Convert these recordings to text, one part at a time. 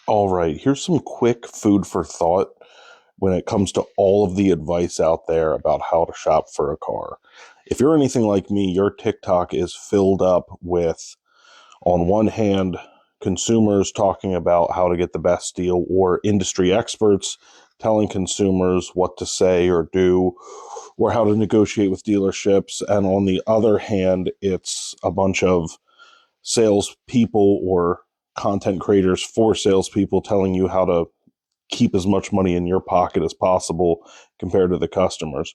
All right, here's some quick food for thought when it comes to all of the advice out there about how to shop for a car. If you're anything like me, your TikTok is filled up with, on one hand, consumers talking about how to get the best deal, or industry experts telling consumers what to say or do, or how to negotiate with dealerships. And on the other hand, it's a bunch of salespeople or content creators for salespeople telling you how to keep as much money in your pocket as possible compared to the customers.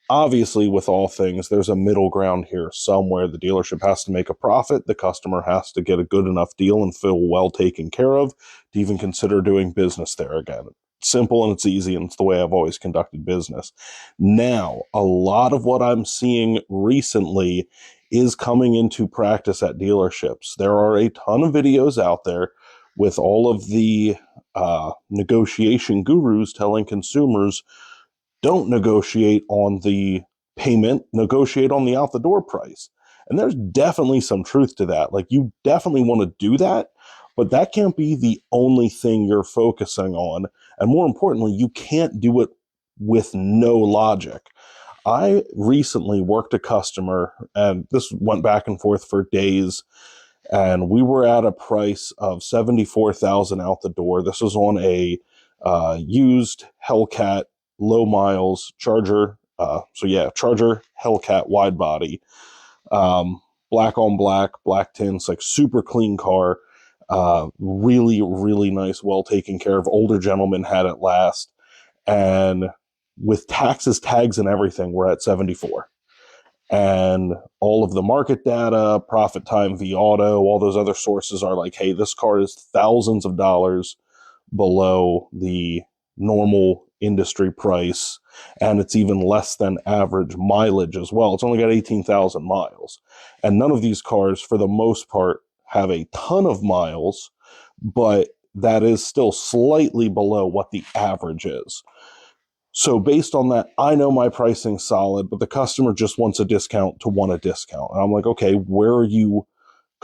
Obviously, with all things, there's a middle ground here somewhere. The dealership has to make a profit. The customer has to get a good enough deal and feel well taken care of to even consider doing business there again. It's simple and it's easy, and it's the way I've always conducted business. Now, a lot of what I'm seeing recently is coming into practice at dealerships. There are a ton of videos out there with all of the negotiation gurus telling consumers don't negotiate on the payment, negotiate on the out the door price. And there's definitely some truth to that. Like, you definitely want to do that, but that can't be the only thing you're focusing on. And more importantly, you can't do it with no logic. I recently worked a customer, and this went back and forth for days, and we were at a price of 74,000 out the door. This was on a used Hellcat low miles Charger. Charger Hellcat wide body, black on black, black tints, like super clean car. Really, really nice, well taken care of. Older gentleman had it last, and with taxes, tags, and everything, we're at 74. And all of the market data, Profit Time, V Auto, all those other sources are like, hey, this car is thousands of dollars below the normal industry price, and it's even less than average mileage as well. It's only got 18,000 miles. And none of these cars, for the most part, have a ton of miles, but that is still slightly below what the average is. So based on that, I know my pricing's solid, but the customer just wants a discount to want a discount. And I'm like, okay, where are you?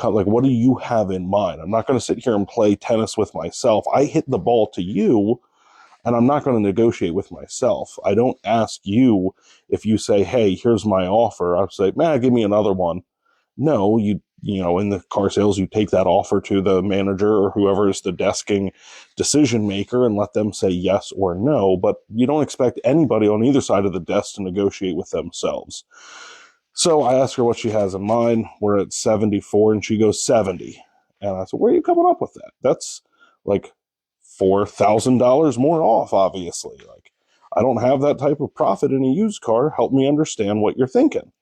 Like, what do you have in mind? I'm not going to sit here and play tennis with myself. I hit the ball to you, and I'm not going to negotiate with myself. I don't ask you if you say, hey, here's my offer. I say, man, give me another one. No, in the car sales, you take that offer to the manager or whoever is the desking decision maker and let them say yes or no. But you don't expect anybody on either side of the desk to negotiate with themselves. So I ask her what she has in mind. We're at 74 and she goes 70. And I said, where are you coming up with that? That's like $4,000 more off, obviously. Like, I don't have that type of profit in a used car. Help me understand what you're thinking.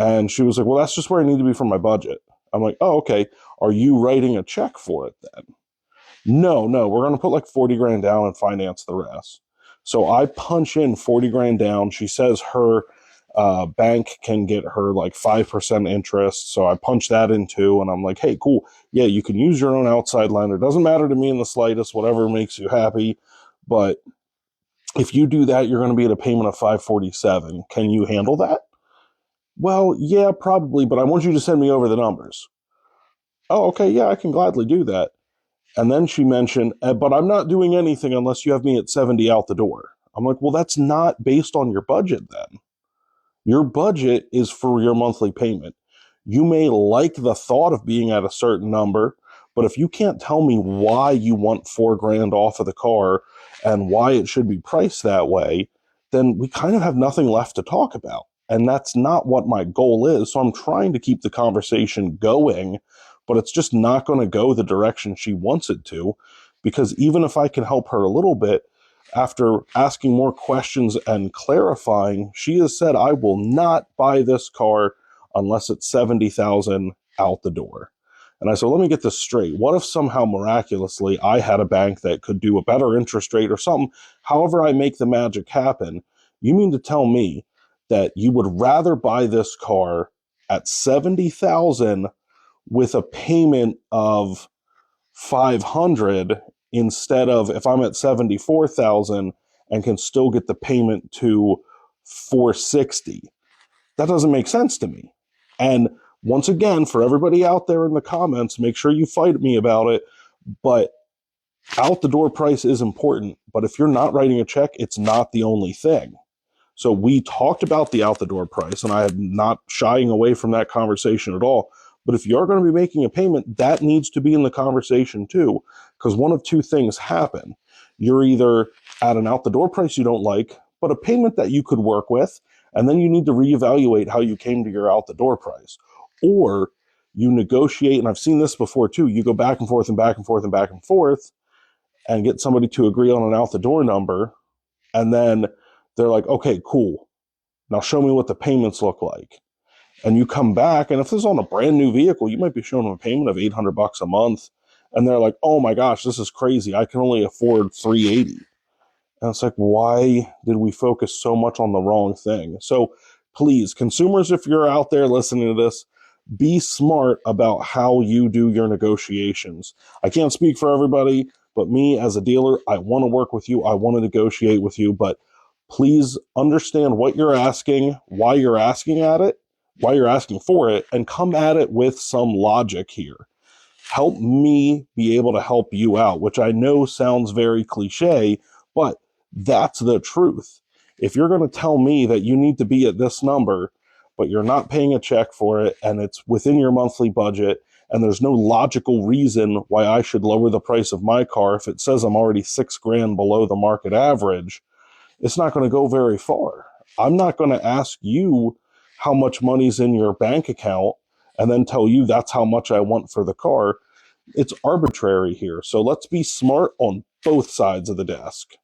And she was like, well, that's just where I need to be for my budget. I'm like, oh, okay. Are you writing a check for it then? No, we're going to put like 40 grand down and finance the rest. So I punch in 40 grand down. She says her bank can get her like 5% interest. So I punch that in too. And I'm like, hey, cool. Yeah, you can use your own outside lender. Doesn't matter to me in the slightest, whatever makes you happy. But if you do that, you're going to be at a payment of 547. Can you handle that? Well, yeah, probably, but I want you to send me over the numbers. Oh, okay, yeah, I can gladly do that. And then she mentioned, but I'm not doing anything unless you have me at 70 out the door. I'm like, well, that's not based on your budget then. Your budget is for your monthly payment. You may like the thought of being at a certain number, but if you can't tell me why you want 4 grand off of the car and why it should be priced that way, then we kind of have nothing left to talk about. And that's not what my goal is. So I'm trying to keep the conversation going, but it's just not going to go the direction she wants it to. Because even if I can help her a little bit, after asking more questions and clarifying, she has said, I will not buy this car unless it's 70,000 out the door. And I said, let me get this straight. What if somehow miraculously I had a bank that could do a better interest rate or something? However I make the magic happen, you mean to tell me that you would rather buy this car at 70,000 with a payment of 500 instead of, if I'm at 74,000 and can still get the payment to 460? That doesn't make sense to me. And once again, for everybody out there in the comments, make sure you fight me about it. But Out the door price is important, but if you're not writing a check, it's not the only thing. So we talked about the out the door price, and I am not shying away from that conversation at all. But if you're going to be making a payment, that needs to be in the conversation too, because one of two things happen. You're either at an out the door price you don't like, but a payment that you could work with, and then you need to reevaluate how you came to your out the door price. Or you negotiate, and I've seen this before too, you go back and forth and back and forth and back and forth and get somebody to agree on an out the door number, and then they're like, okay, cool. Now show me what the payments look like. And you come back, and if this is on a brand new vehicle, you might be showing them a payment of $800 a month, and they're like, "Oh my gosh, this is crazy! I can only afford 380." And it's like, why did we focus so much on the wrong thing? So please, consumers, if you're out there listening to this, be smart about how you do your negotiations. I can't speak for everybody, but me as a dealer, I want to work with you. I want to negotiate with you, but please understand what you're asking, why you're asking at it, why you're asking for it, and come at it with some logic here. Help me be able to help you out, which I know sounds very cliche, but that's the truth. If you're going to tell me that you need to be at this number, but you're not paying a check for it, and it's within your monthly budget, and there's no logical reason why I should lower the price of my car if it says I'm already $6,000 below the market average, it's not going to go very far. I'm not going to ask you how much money's in your bank account and then tell you that's how much I want for the car. It's arbitrary here. So let's be smart on both sides of the desk.